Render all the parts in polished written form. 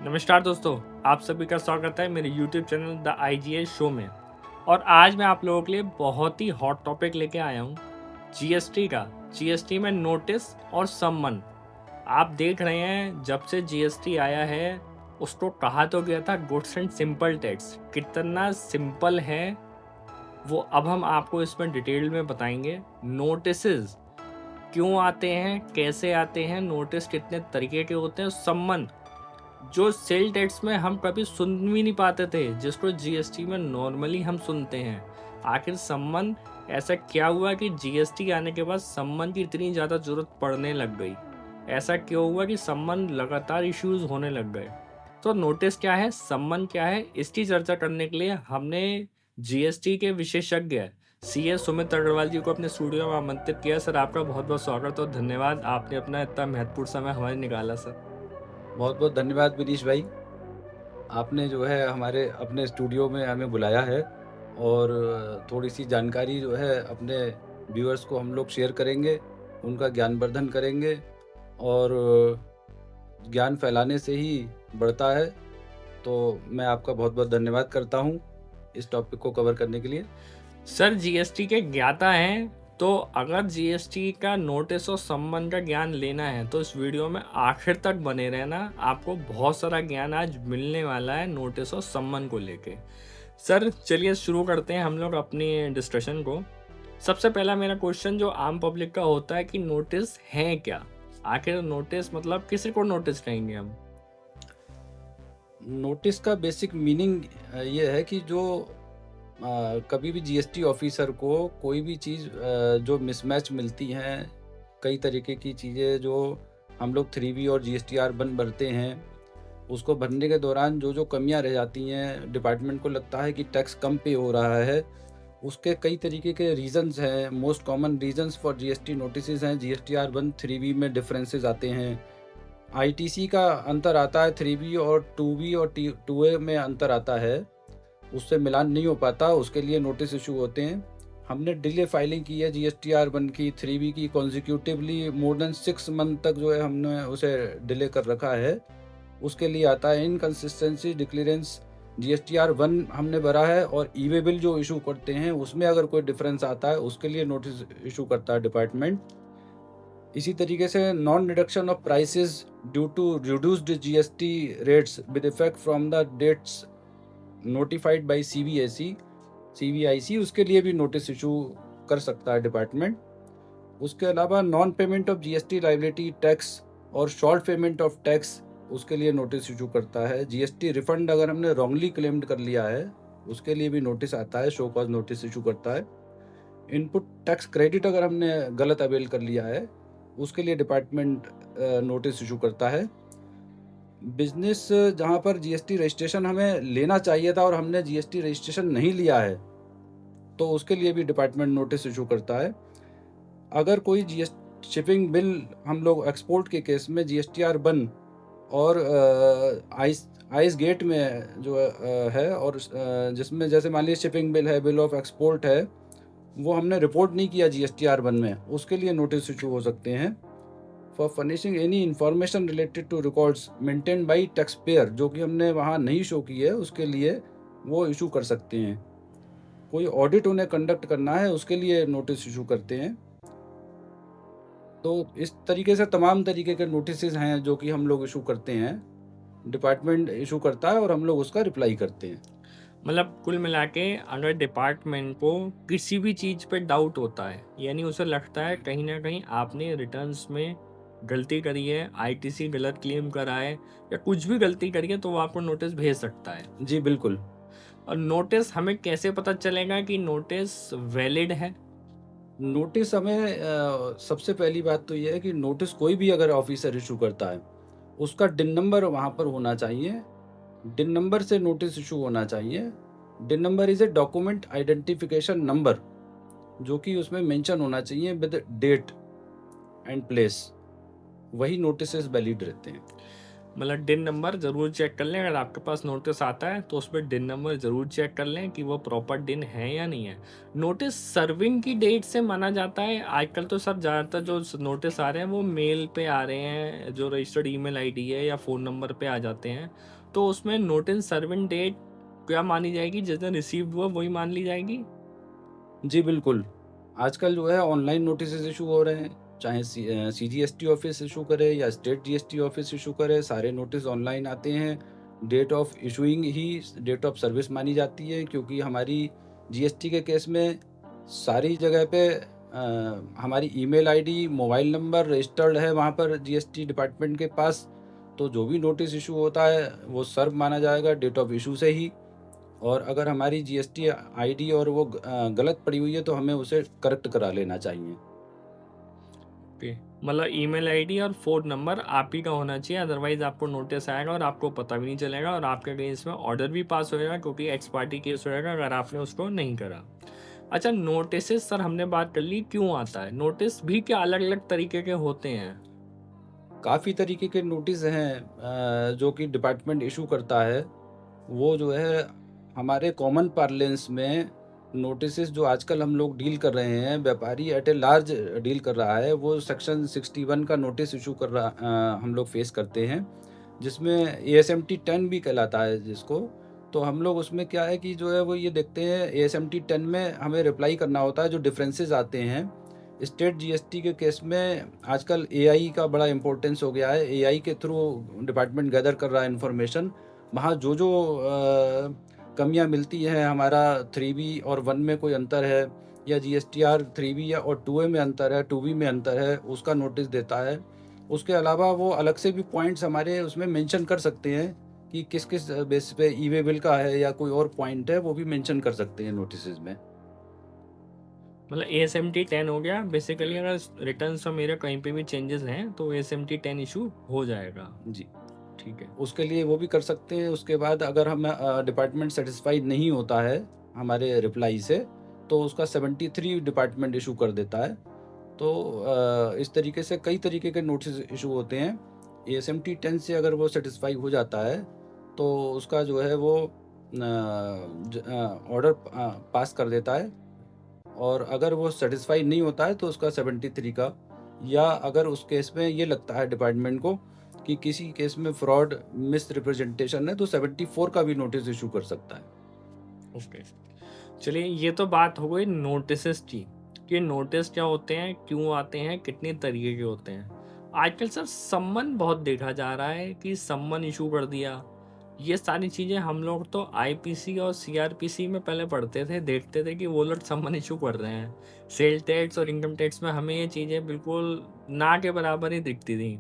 नमस्कार दोस्तों, आप सभी का स्वागत है मेरे YouTube channel the IGS show में। और आज मैं आप लोगों के लिए बहुत ही हॉट टॉपिक लेके आया हूँ जीएसटी का। जीएसटी में नोटिस और सम्मन। आप देख रहे हैं जब से जीएसटी आया है उसको कहा तो गया था गुड्स एंड सिंपल टैक्स, कितना सिंपल है वो अब हम आपको इसमें डिटेल में बताएंगे। नोटिसेस क्यों आते हैं, कैसे आते हैं, नोटिस कितने तरीके के होते हैं, सम्मन जो सेल टैक्स में हम कभी सुन भी नहीं पाते थे जिसको जीएसटी में नॉर्मली हम सुनते हैं। आखिर सम्मन ऐसा क्या हुआ कि जीएसटी आने के बाद सम्मन की इतनी ज़्यादा ज़रूरत पड़ने लग गई? ऐसा क्यों हुआ कि सम्मन लगातार इश्यूज होने लग गए? तो नोटिस क्या है, सम्मन क्या है, इसकी चर्चा करने के लिए हमने जीएसटी के विशेषज्ञ सीए सुमित अग्रवाल जी को अपने स्टूडियो में आमंत्रित किया। सर, आपका बहुत बहुत स्वागत और धन्यवाद, आपने अपना इतना महत्वपूर्ण समय हमारे निकाला सर। बहुत बहुत धन्यवाद विनीश भाई। आपने जो है हमारे अपने स्टूडियो में हमें बुलाया है और थोड़ी सी जानकारी जो है अपने व्यूअर्स को हम लोग शेयर करेंगे, उनका ज्ञानवर्धन करेंगे और ज्ञान फैलाने से ही बढ़ता है। तो मैं आपका बहुत बहुत धन्यवाद करता हूँ इस टॉपिक को कवर करने के लिए। सर, जीएसटी के ज्ञाता हैं, तो अगर जीएसटी का नोटिस और सम्मन का ज्ञान लेना है तो इस वीडियो में आखिर तक बने रहना। आपको बहुत सारा ज्ञान आज मिलने वाला है नोटिस और सम्मन को लेके। सर चलिए शुरू करते हैं हम लोग अपनी डिस्कशन को। सबसे पहला मेरा क्वेश्चन जो आम पब्लिक का होता है कि नोटिस है क्या? आखिर नोटिस मतलब किसी को नोटिस कहेंगे हम? नोटिस का बेसिक मीनिंग ये है कि जो कभी भी जीएसटी ऑफिसर को कोई भी चीज़ जो मिसमैच मिलती हैं, कई तरीके की चीज़ें जो हम लोग 3B और जीएसटीआर भरते हैं, उसको भरने के दौरान जो कमियां रह जाती हैं, डिपार्टमेंट को लगता है कि टैक्स कम पे हो रहा है, उसके कई तरीके के रीजंस हैं। Most common reasons for GST notices हैं। जीएसटीआर 3B में डिफरेंसेस आते हैं, आईटीसी का अंतर आता है, 3B और 2B और 2A में अंतर आता है, उससे मिलान नहीं हो पाता, उसके लिए नोटिस इशू होते हैं। हमने डिले फाइलिंग की है जीएसटीआर 1 की, 3B की कॉन्जिक्यूटिवली मोर देन 6 मंथ तक जो है हमने उसे डिले कर रखा है, उसके लिए आता है। इनकन्सिस्टेंसी डिक्लेरेंस जीएसटीआर 1 हमने भरा है और ई-वे बिल जो इशू करते हैं उसमें अगर कोई डिफरेंस आता है उसके लिए नोटिस इशू करता है डिपार्टमेंट। इसी तरीके से non reduction of prices due to reduced GST rates with effect from the dates notified by CBIC, उसके लिए भी नोटिस इशू कर सकता है डिपार्टमेंट। उसके अलावा non payment of GST liability tax और शॉर्ट पेमेंट ऑफ टैक्स, उसके लिए नोटिस इशू करता है। जीएसटी रिफंड अगर हमने रॉन्गली क्लेम्ड कर लिया है उसके लिए भी नोटिस आता है, शो कॉज नोटिस इशू करता है। इनपुट टैक्स क्रेडिट अगर हमने गलत अवेल कर लिया है उसके लिए डिपार्टमेंट नोटिस इशू करता है। बिजनेस जहाँ पर जीएसटी रजिस्ट्रेशन हमें लेना चाहिए था और हमने जीएसटी रजिस्ट्रेशन नहीं लिया है तो उसके लिए भी डिपार्टमेंट नोटिस इशू करता है। अगर कोई शिपिंग बिल हम लोग एक्सपोर्ट के केस में जीएसटीआर 1 और आइस गेट में जो है और जिसमें जैसे मान लीजिए शिपिंग बिल है, बिल ऑफ एक्सपोर्ट है, वो हमने रिपोर्ट नहीं किया जीएसटीआर 1 में, उसके लिए नोटिस इशू हो सकते हैं। For furnishing any information related to records maintain by taxpayer, जो कि हमने वहाँ नहीं शो की है, उसके लिए वो इशू कर सकते हैं। कोई ऑडिट उन्हें कंडक्ट करना है उसके लिए नोटिस इशू करते हैं। तो इस तरीके से तमाम तरीके के नोटिसेस हैं जो कि हम लोग इशू करते हैं, डिपार्टमेंट इशू करता है और हम लोग उसका रिप्लाई करते हैं। मतलब कुल मिला के अगर डिपार्टमेंट को किसी भी चीज़ पे डाउट होता है, यानी उसे लगता है कहीं ना कहीं आपने रिटर्न्स में गलती करी है, आईटीसी गलत क्लेम करा है या कुछ भी गलती करी है, तो वो आपको नोटिस भेज सकता है। जी बिल्कुल। और नोटिस हमें कैसे पता चलेगा कि नोटिस वैलिड है? नोटिस हमें सबसे पहली बात तो ये है कि नोटिस कोई भी अगर ऑफिसर इशू करता है उसका डिन नंबर वहाँ पर होना चाहिए। डिन नंबर से नोटिस इशू होना चाहिए। डिन number is a document identification number, जो कि उसमें मेंशन होना चाहिए विद डेट एंड प्लेस, वही नोटिस वैलिड रहते हैं। मतलब डिन नंबर ज़रूर चेक कर लें, अगर आपके पास नोटिस आता है तो उसमें डिन नंबर ज़रूर चेक कर लें कि वो प्रॉपर डिन है या नहीं है। नोटिस सर्विंग की डेट से माना जाता है। आजकल तो सर ज़्यादातर जो नोटिस आ रहे हैं वो मेल पे आ रहे हैं, जो रजिस्टर्ड ईमेल आईडी है या फ़ोन नंबर पे आ जाते हैं। तो उसमें नोटिस सर्विंग डेट क्या मानी जाएगी? जिस दिन रिसीव्ड हुआ वही मान ली जाएगी? जी, बिल्कुल। आजकल जो है ऑनलाइन नोटिसेस इश्यू हो रहे हैं, चाहे सीजीएसटी ऑफ़िस इश्यू करे या स्टेट जीएसटी ऑफ़िस इश्यू करे, सारे नोटिस ऑनलाइन आते हैं। डेट ऑफ़ इश्यूइंग ही डेट ऑफ़ सर्विस मानी जाती है, क्योंकि हमारी जीएसटी के केस में सारी जगह पे हमारी email ID, mobile number registered है वहाँ पर जीएसटी डिपार्टमेंट के पास। तो जो भी नोटिस इश्यू होता है, वो सर्व माना जाएगा डेट ऑफ़ इश्यू से ही। और अगर हमारी जीएसटी आईडी और वो गलत पड़ी हुई है, तो हमें उसे करेक्ट करा लेना चाहिए। ओके, मतलब ईमेल आईडी और फ़ोन नंबर आप ही का होना चाहिए, अदरवाइज़ आपको नोटिस आएगा और आपको पता भी नहीं चलेगा और आपके अगेंस्ट में ऑर्डर भी पास होएगा, क्योंकि एक्स पार्टी केस होएगा अगर आपने उसको नहीं करा। अच्छा, नोटिसेस सर हमने बात कर ली क्यों आता है, नोटिस भी क्या अलग-अलग तरीके के होते हैं? काफ़ी तरीके के नोटिस हैं जो कि डिपार्टमेंट इश्यू करता है। वो जो है हमारे कॉमन पार्लेंस में नोटिसेस जो आजकल हम लोग डील कर रहे हैं, व्यापारी एट ए लार्ज डील कर रहा है, वो सेक्शन 61 का नोटिस इश्यू हम लोग फेस करते हैं, जिसमें एएसएमटी 10 भी कहलाता है जिसको। तो हम लोग उसमें क्या है कि जो है वो ये देखते हैं, एएसएमटी 10 में हमें रिप्लाई करना होता है, जो डिफरेंसेस आते हैं। स्टेट जीएसटी के केस में आजकल एआई का बड़ा इम्पोर्टेंस हो गया है। एआई के थ्रू डिपार्टमेंट गैदर कर रहा है इन्फॉर्मेशन। वहाँ जो कमियाँ मिलती हैं, हमारा 3B और 1 में कोई अंतर है, या जीएसटीआर 3B या और 2A में अंतर है, 2B में अंतर है, उसका नोटिस देता है। उसके अलावा वो अलग से भी पॉइंट्स हमारे उसमें मेंशन कर सकते हैं कि किस-किस बेसिस पे ई-वे बिल का है या कोई और पॉइंट है, वो भी मेंशन कर सकते हैं नोटिसेज़ में। मतलब एएसएमटी 10 हो गया बेसिकली, अगर रिटर्न्स और मेरे कहीं पे भी चेंजेस हैं तो एएसएमटी 10 इशू हो जाएगा। जी। ठीक है। उसके लिए वो भी कर सकते हैं। उसके बाद अगर हम डिपार्टमेंट सैटिस्फाइड नहीं होता है हमारे रिप्लाई से, तो उसका 73 डिपार्टमेंट इश्यू कर देता है। तो इस तरीके से कई तरीके के नोटिस इश्यू होते हैं। एएसएमटी 10 से अगर वो सैटिस्फाई हो जाता है, तो उसका जो है वो ऑर्डर पास कर देता है। और अगर वो सैटिस्फाई नहीं होता है, तो उसका 73 का, या अगर उस केस में ये लगता है डिपार्टमेंट को कि किसी केस में फ्रॉड मिस रिप्रेजेंटेशन है, तो 74 का भी नोटिस इशू कर सकता है। ओके, चलिए ये तो बात हो गई नोटिसेस की, कि नोटिस क्या होते हैं, क्यों आते हैं, कितने तरीके के होते हैं। आजकल सर सम्मन बहुत देखा जा रहा है कि सम्मन इशू कर दिया। ये सारी चीज़ें हम लोग तो आईपीसी और सीआरपीसी में पहले पढ़ते थे, देखते थे कि वो लोग सम्मन इशू कर रहे हैं। सेल टैक्स और इनकम टैक्स में हमें ये चीज़ें बिल्कुल ना के बराबर ही दिखती थी।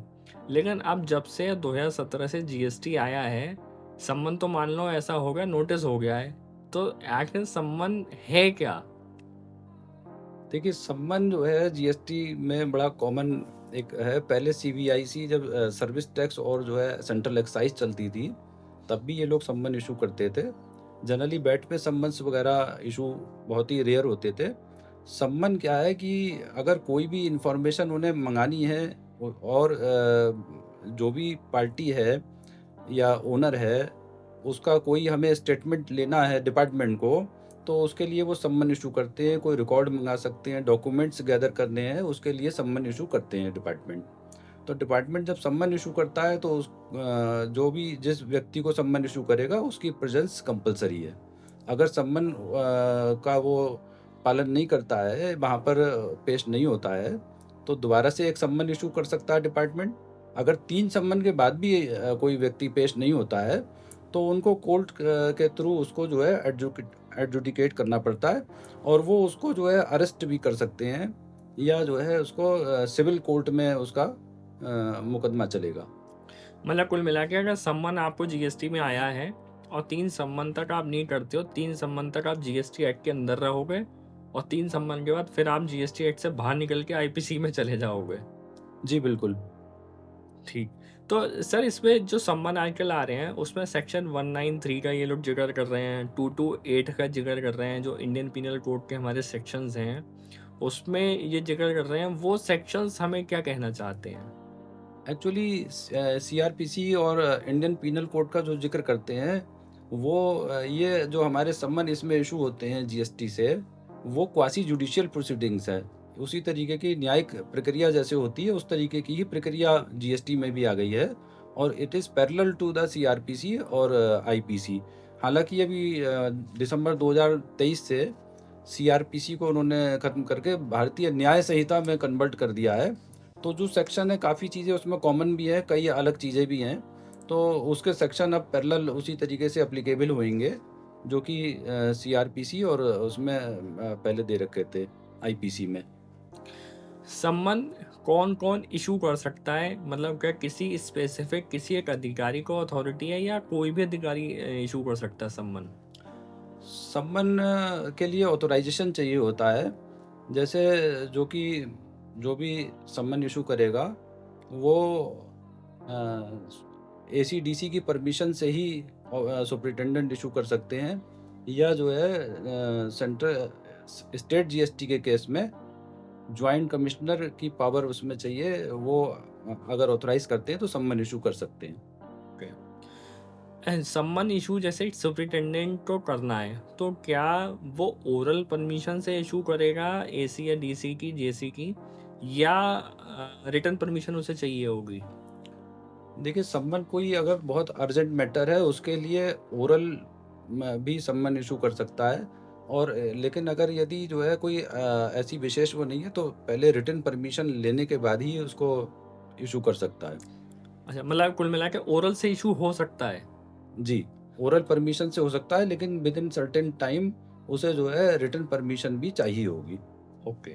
लेकिन अब जब से 2017 से जीएसटी आया है, सम्मन तो मान लो ऐसा हो गया, नोटिस हो गया है। तो आखिर सम्मन है क्या? देखिए, सम्मन जो है जीएसटी में बड़ा कॉमन एक है। पहले सीबीआईसी जब सर्विस टैक्स और जो है सेंट्रल एक्साइज चलती थी, तब भी ये लोग सम्मन इशू करते थे। जनरली बैट में सम्मन्स वगैरह इशू बहुत ही रेयर होते थे। सम्मन क्या है कि अगर कोई भी इन्फॉर्मेशन उन्हें मंगानी है, और जो भी पार्टी है या ओनर है, उसका कोई हमें स्टेटमेंट लेना है डिपार्टमेंट को, तो उसके लिए वो सम्मन इश्यू करते हैं। कोई रिकॉर्ड मँगा सकते हैं, डॉक्यूमेंट्स गैदर करने हैं, उसके लिए सम्मन इश्यू करते हैं डिपार्टमेंट। तो डिपार्टमेंट जब सम्मन इश्यू करता है, तो जो भी जिस व्यक्ति को सम्मन इश्यू करेगा, उसकी प्रेज़ेंस कंपल्सरी है। अगर सम्मन का वो पालन नहीं करता है, वहाँ पर पेश नहीं होता है, तो दोबारा से एक सम्मन इश्यू कर सकता है डिपार्टमेंट। अगर 3 सम्मन के बाद भी कोई व्यक्ति पेश नहीं होता है, तो उनको कोर्ट के थ्रू उसको जो है एडजुडिकेट करना पड़ता है, और वो उसको जो है अरेस्ट भी कर सकते हैं, या जो है उसको सिविल कोर्ट में उसका मुकदमा चलेगा। मतलब कुल मिला के अगर सम्मन आपको जीएसटी में आया है और 3 सम्मन तक आप नहीं करते हो, 3 सम्मन तक आप जीएसटी एक्ट के अंदर रहोगे और 3 सम्मन के बाद फिर आप जीएसटी एक्ट से बाहर निकल के आईपीसी में चले जाओगे। जी, बिल्कुल। ठीक। तो सर इसमें जो सम्मन आजकल आ रहे हैं उसमें सेक्शन 193 का ये लोग ज़िक्र कर रहे हैं, 228 का ज़िक्र कर रहे हैं, जो इंडियन पीनल कोड के हमारे सेक्शंस हैं, उसमें ये ज़िक्र कर रहे हैं। वो सेक्शंस हमें क्या कहना चाहते हैं? एक्चुअली सीआरपीसी और इंडियन पीनल कोड का जो ज़िक्र करते हैं, वो ये जो हमारे सम्मन इसमें इश्यू होते हैं जीएसटी से, वो क्वासी जुडिशियल प्रोसीडिंग्स है। उसी तरीके की न्यायिक प्रक्रिया जैसे होती है, उस तरीके की ही प्रक्रिया जीएसटी में भी आ गई है और it is parallel to the CrPC और आईपीसी। हालाँकि अभी दिसंबर 2023 से सीआरपीसी को उन्होंने खत्म करके भारतीय न्याय संहिता में कन्वर्ट कर दिया है। तो जो सेक्शन है काफ़ी चीज़ें उसमें कॉमन भी हैं, कई अलग चीज़ें भी हैं। तो उसके सेक्शन अब पैरेलल उसी तरीके से एप्लीकेबल होंगे जो कि सीआरपीसी और उसमें पहले दे रखे थे आईपीसी में। सम्मन कौन-कौन इश्यू कर सकता है? मतलब क्या किसी स्पेसिफिक किसी एक अधिकारी को अथॉरिटी है या कोई भी अधिकारी इश्यू कर सकता है सम्मन? सम्मन के लिए ऑथराइज़ेशन चाहिए होता है। जैसे जो कि जो भी सम्मन इश्यू करेगा वो एसीडीसी की परमिशन से ही सुपरिटेंडेंट इशू कर सकते हैं या जो है सेंट्रल स्टेट जीएसटी के केस में जॉइंट कमिश्नर की पावर उसमें चाहिए, वो अगर ऑथराइज करते हैं तो सम्मन इशू कर सकते हैं। ओके। सम्मन इशू जैसे सुपरिटेंडेंट को करना है, तो क्या वो ओरल परमिशन से इशू करेगा एसी या डीसी की, जेसी की, या रिटन परमिशन उसे चाहिए होगी? देखिए, सम्मन कोई अगर बहुत अर्जेंट मैटर है उसके लिए ओरल भी सम्मन इशू कर सकता है और लेकिन अगर यदि जो है कोई ऐसी विशेष वो नहीं है तो पहले रिटन परमिशन लेने के बाद ही उसको इशू कर सकता है। अच्छा, मतलब कुल मिला के ओरल से इशू हो सकता है। जी, ओरल परमिशन से हो सकता है लेकिन विद इन सर्टेन टाइम उसे जो है रिटन परमिशन भी चाहिए होगी। ओके।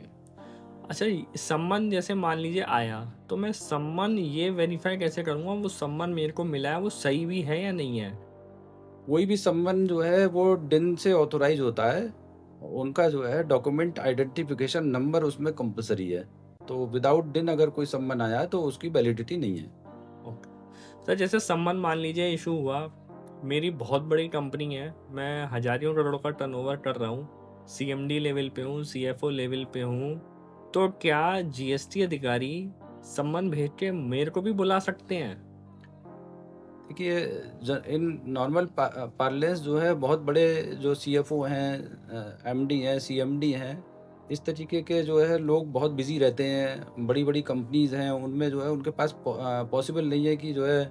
अच्छा, सम्मन जैसे मान लीजिए आया, तो मैं सम्मन ये वेरीफाई कैसे करूँगा वो सम्मन मेरे को मिला है वो सही भी है या नहीं है? कोई भी सम्मन जो है वो डिन से ऑथोराइज होता है, उनका जो है डॉक्यूमेंट आइडेंटिफिकेशन नंबर उसमें कंपल्सरी है। तो विदाउट डिन अगर कोई सम्मन आया है तो उसकी वैलिडिटी नहीं है। ओके। सर जैसे सम्मन मान लीजिए इशू हुआ, मेरी बहुत बड़ी कंपनी है, मैं हज़ारों करोड़ का टर्नओवर कर रहा हूँ, सीएमडी लेवल पे हूँ, सीएफओ लेवल पे हूँ, तो क्या जीएसटी अधिकारी सम्मन भेज के मेरे को भी बुला सकते हैं? देखिए, इन नॉर्मल पार्लेंस जो है बहुत बड़े जो सीएफओ हैं, एमडी हैं, सीएमडी हैं, इस तरीके के जो है लोग बहुत बिजी रहते हैं। बड़ी बड़ी कंपनीज हैं, उनमें जो है उनके पास पॉसिबल नहीं है कि जो है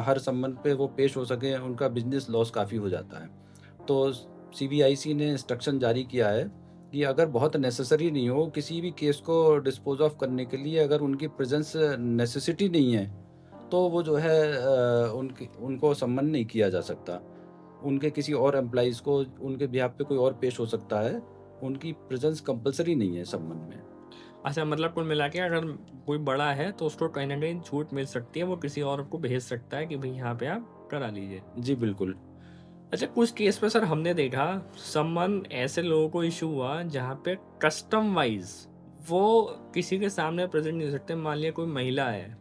हर सम्मन पे वो पेश हो सके, उनका बिजनेस लॉस काफ़ी हो जाता है। तो सीबीआईसी ने इंस्ट्रक्शन जारी किया है कि अगर बहुत नेसेसरी नहीं हो किसी भी केस को डिस्पोज ऑफ करने के लिए, अगर उनकी प्रेजेंस नेसेसिटी नहीं है तो वो जो है उनको सम्मन नहीं किया जा सकता। उनके किसी और एम्प्लॉइज़ को उनके बिहाफ़ पे कोई और पेश हो सकता है। उनकी प्रेज़ेंस कंपल्सरी नहीं है सम्मन में। अच्छा, मतलब कुल मिला के अगर कोई बड़ा है तो उसको कहीं न कहीं छूट मिल सकती है, वो किसी और को भेज सकता है कि भई यहाँ पे आप करा लीजिए। जी, बिल्कुल। अच्छा, कुछ केस पे सर हमने देखा समन ऐसे लोगों को इश्यू हुआ जहाँ पे कस्टम वाइज़ वो किसी के सामने प्रेज़ेंट नहीं हो सकते। मान लिया कोई महिला है,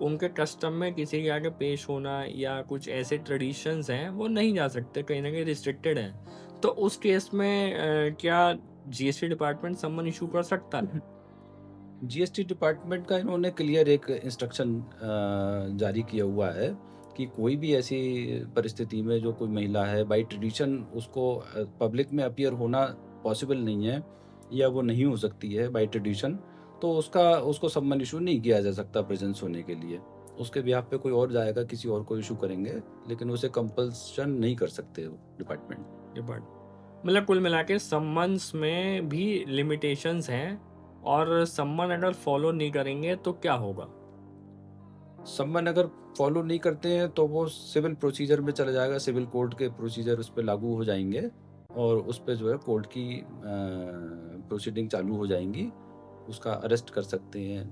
उनके कस्टम में किसी के आगे पेश होना या कुछ ऐसे ट्रेडिशंस हैं, वो नहीं जा सकते, कहीं न कहीं रिस्ट्रिक्टेड हैं। तो उस केस में क्या जीएसटी डिपार्टमेंट समन इश्यू कर सकता है? जीएसटी डिपार्टमेंट का इन्होंने क्लियर एक इंस्ट्रक्शन जारी किया हुआ है कि कोई भी ऐसी परिस्थिति में जो कोई महिला है बाय ट्रेडिशन उसको पब्लिक में अपीयर होना पॉसिबल नहीं है या वो नहीं हो सकती है बाय ट्रेडिशन, तो उसको सम्मन इशू नहीं किया जा सकता प्रेजेंस होने के लिए। उसके बिहाफ पे कोई और जाएगा, किसी और को इशू करेंगे, लेकिन उसे कंपल्शन नहीं कर सकते वो डिपार्टमेंट। डिपार्ट मतलब कुल मिला के सम्मन्स में भी लिमिटेशंस हैं और सम्मन अगर फॉलो नहीं करेंगे तो क्या होगा? सम्मन अगर फॉलो नहीं करते हैं तो वो सिविल प्रोसीजर में चला जाएगा, सिविल कोर्ट के प्रोसीजर उस पे लागू हो जाएँगे और उस पे जो है कोर्ट की प्रोसीडिंग चालू हो जाएँगी। उसका अरेस्ट कर सकते हैं,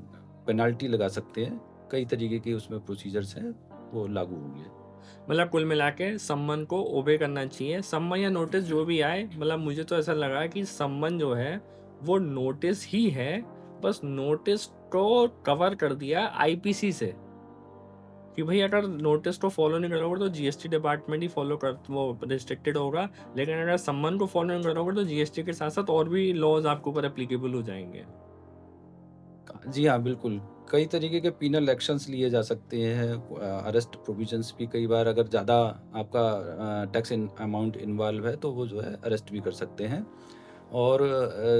पेनल्टी लगा सकते हैं, कई तरीके के उसमें प्रोसीजर्स हैं, वो लागू होंगे। मतलब कुल मिला के सम्मन को ओबे करना चाहिए। सम्मन या नोटिस जो भी आए, मतलब मुझे तो ऐसा लगा कि सम्मन जो है वो नोटिस ही है, बस नोटिस को कवर कर दिया आईपीसी से कि भाई अगर नोटिस को फॉलो नहीं करोगे तो जीएसटी डिपार्टमेंट ही फॉलो कर वो रिस्ट्रिक्टेड होगा, लेकिन अगर सम्मन को फॉलो नहीं करोगे तो जीएसटी के साथ साथ और भी लॉज आपके ऊपर एप्लीकेबल हो जाएंगे। जी हाँ, बिल्कुल। कई तरीके के पीनल एक्शंस लिए जा सकते हैं। अरेस्ट प्रोविजंस भी कई बार अगर ज़्यादा आपका टैक्स अमाउंट इन्वॉल्व है तो वो जो है अरेस्ट भी कर सकते हैं। और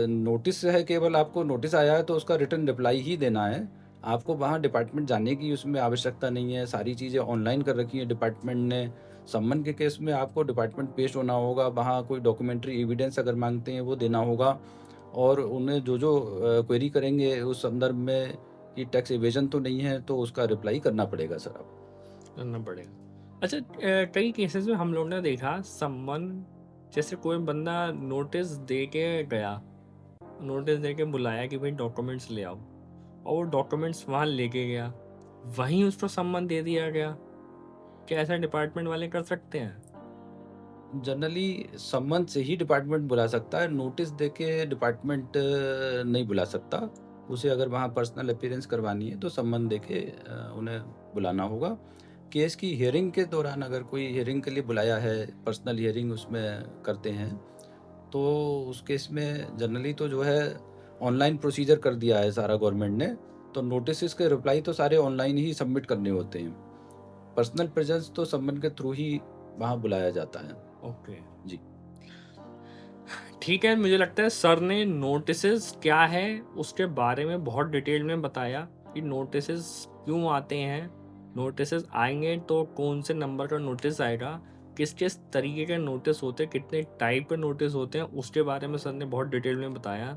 नोटिस है, केवल आपको नोटिस आया है तो उसका रिटर्न रिप्लाई ही देना है। आपको वहाँ डिपार्टमेंट जाने की उसमें आवश्यकता नहीं है, सारी चीज़ें ऑनलाइन कर रखी हैं डिपार्टमेंट ने। सम्मन के केस में आपको डिपार्टमेंट पेश होना होगा, वहाँ कोई डॉक्यूमेंट्री एविडेंस अगर माँगते हैं वो देना होगा, और उन्हें जो क्वेरी करेंगे उस संदर्भ में कि टैक्स इवेज़न तो नहीं है, तो उसका रिप्लाई करना पड़ेगा सर आपको। करना पड़ेगा। अच्छा, कई केसेस में हम लोग ने देखा सम्मन, जैसे कोई बंदा नोटिस दे के गया, नोटिस दे के बुलाया कि भाई डॉक्यूमेंट्स ले आओ, और वो डॉक्यूमेंट्स वहाँ लेके गया, वहीं उसको सम्मन दे दिया गया। क्या ऐसा डिपार्टमेंट वाले कर सकते हैं? जनरली सम्मन से ही डिपार्टमेंट बुला सकता है, नोटिस देके डिपार्टमेंट नहीं बुला सकता। उसे अगर वहाँ पर्सनल अपीयरेंस करवानी है तो सम्मन देके उन्हें बुलाना होगा। केस की हियरिंग के दौरान अगर कोई हियरिंग के लिए बुलाया है, पर्सनल हियरिंग उसमें करते हैं, तो उस केस में जनरली तो जो है ऑनलाइन प्रोसीजर कर दिया है सारा गवर्नमेंट ने, तो नोटिसेस के रिप्लाई तो सारे ऑनलाइन ही सबमिट करने होते हैं। पर्सनल प्रेज़ेंस तो सम्मन के थ्रू ही वहाँ बुलाया जाता है। ओके, जी। ठीक है। मुझे लगता है सर ने नोटिसेस क्या है उसके बारे में बहुत डिटेल में बताया कि नोटिसेस क्यों आते हैं, नोटिसेस आएंगे तो कौन से नंबर का नोटिस आएगा, किस किस तरीके के नोटिस होते हैं, कितने टाइप के नोटिस होते हैं, उसके बारे में सर ने बहुत डिटेल में बताया।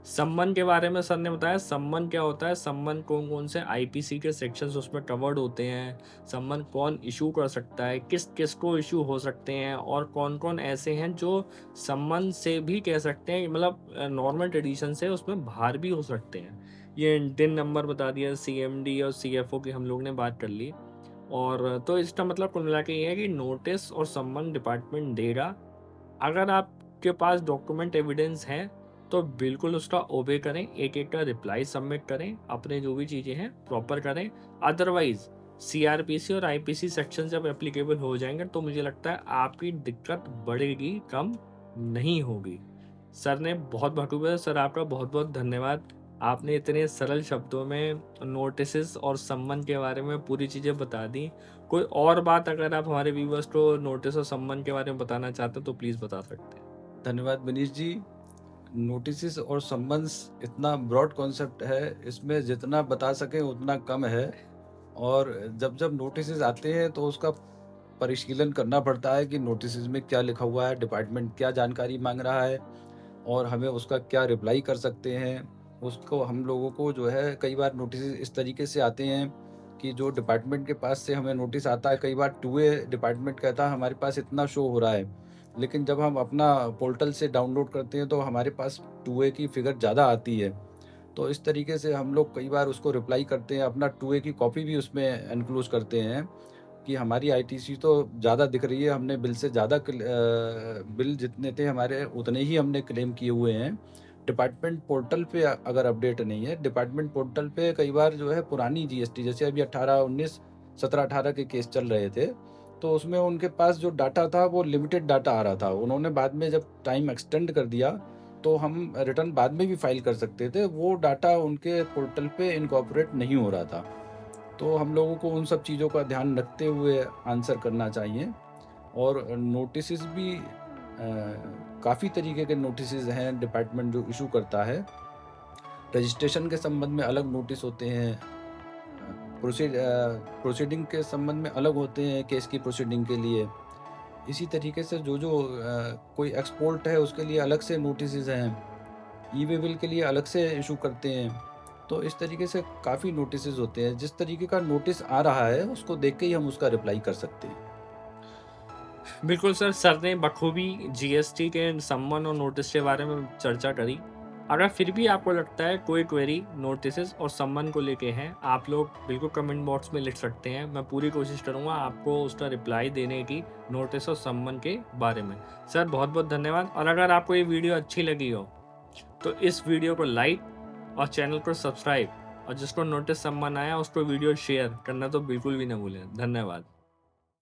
सम्मन के बारे में सर ने बताया सम्मन क्या होता है, सम्मन कौन कौन से आईपीसी के सेक्शंस उसमें कवर्ड होते हैं, सम्मन कौन इशू कर सकता है, किस किस को इशू हो सकते हैं, और कौन कौन ऐसे हैं जो सम्मन से भी कह सकते हैं, मतलब नॉर्मल ट्रेडिशन से उसमें बाहर भी हो सकते हैं। ये इंडियन नंबर बता दिया, सीएमडी और सीएफओ की हम लोग ने बात कर ली। और तो इसका मतलब कुल मिला के ये है कि नोटिस और सम्मन डिपार्टमेंट देगा। अगर आपके पास डॉक्यूमेंट एविडेंस है तो बिल्कुल उसका ओबे करें, एक एक का रिप्लाई सबमिट करें, अपने जो भी चीज़ें हैं प्रॉपर करें। अदरवाइज सीआरपीसी और आईपीसी सेक्शन जब एप्लीकेबल हो जाएंगे तो मुझे लगता है आपकी दिक्कत बढ़ेगी, कम नहीं होगी। सर ने बहुत बखूबी, सर आपका बहुत बहुत धन्यवाद। आपने इतने सरल शब्दों में नोटिसेस और सम्मन के बारे में पूरी चीज़ें बता दी। कोई और बात अगर आप हमारे व्यूवर्स को नोटिस और सम्मन के बारे में बताना चाहते हो तो प्लीज़ बता सकते हैं। धन्यवाद मनीष जी। नोटिसेस और सम्मन्स इतना ब्रॉड कॉन्सेप्ट है, इसमें जितना बता सकें उतना कम है। और जब नोटिसेस आते हैं तो उसका परिशीलन करना पड़ता है कि नोटिसेस में क्या लिखा हुआ है, डिपार्टमेंट क्या जानकारी माँग रहा है और हमें उसका क्या रिप्लाई कर सकते हैं। उसको हम लोगों को जो है कई बार नोटिसेस इस तरीके से आते हैं कि जो डिपार्टमेंट के पास से हमें नोटिस आता है, कई बार टू वे डिपार्टमेंट कहता है हमारे पास इतना शो हो रहा है, लेकिन जब हम अपना पोर्टल से डाउनलोड करते हैं तो हमारे पास टू वे की फ़िगर ज़्यादा आती है। तो इस तरीके से हम लोग कई बार उसको रिप्लाई करते हैं, अपना टू वे की कॉपी भी उसमें एनक्लोज़ करते हैं कि हमारी आईटीसी तो ज़्यादा दिख रही है, हमने बिल से ज़्यादा बिल जितने थे हमारे उतने ही हमने क्लेम किए हुए हैं। डिपार्टमेंट पोर्टल पे अगर अपडेट नहीं है, डिपार्टमेंट पोर्टल पे कई बार जो है पुरानी जीएसटी, जैसे अभी 18-19, 17-18 के केस चल रहे थे, तो उसमें उनके पास जो डाटा था वो लिमिटेड डाटा आ रहा था। उन्होंने बाद में जब टाइम एक्सटेंड कर दिया, तो हम रिटर्न बाद में भी फाइल कर सकते थे। वो डाटा उनके पोर्टल पे इनकॉर्पोरेट नहीं हो रहा था। तो हम लोगों को उन सब चीज़ों का ध्यान रखते हुए आंसर करना चाहिए। और नोटिसेस भी काफ़ी तरीके के नोटिसेस हैं डिपार्टमेंट जो इशू करता है। रजिस्ट्रेशन के संबंध में अलग नोटिस होते हैं, प्रोसीडिंग के संबंध में अलग होते हैं, केस की प्रोसीडिंग के लिए। इसी तरीके से जो कोई एक्सपोर्ट है उसके लिए अलग से नोटिसेस हैं, ई-वे बिल के लिए अलग से इशू करते हैं। तो इस तरीके से काफ़ी नोटिसेस होते हैं। जिस तरीके का नोटिस आ रहा है उसको देख के ही हम उसका रिप्लाई कर सकते हैं। बिल्कुल सर, सर ने बखूबी जीएसटी के सम्मन और नोटिस के बारे में चर्चा करी। अगर फिर भी आपको लगता है कोई क्वेरी नोटिसेस और सम्मन को लेके है, आप लोग बिल्कुल कमेंट बॉक्स में लिख सकते हैं। मैं पूरी कोशिश करूँगा आपको उसका रिप्लाई देने की, नोटिस और सम्मन के बारे में। सर बहुत बहुत धन्यवाद। और अगर आपको ये वीडियो अच्छी लगी हो तो इस वीडियो को लाइक और चैनल को सब्सक्राइब, और जिसको नोटिस सम्मन आया उसको वीडियो शेयर करना तो बिल्कुल भी ना भूलें। धन्यवाद।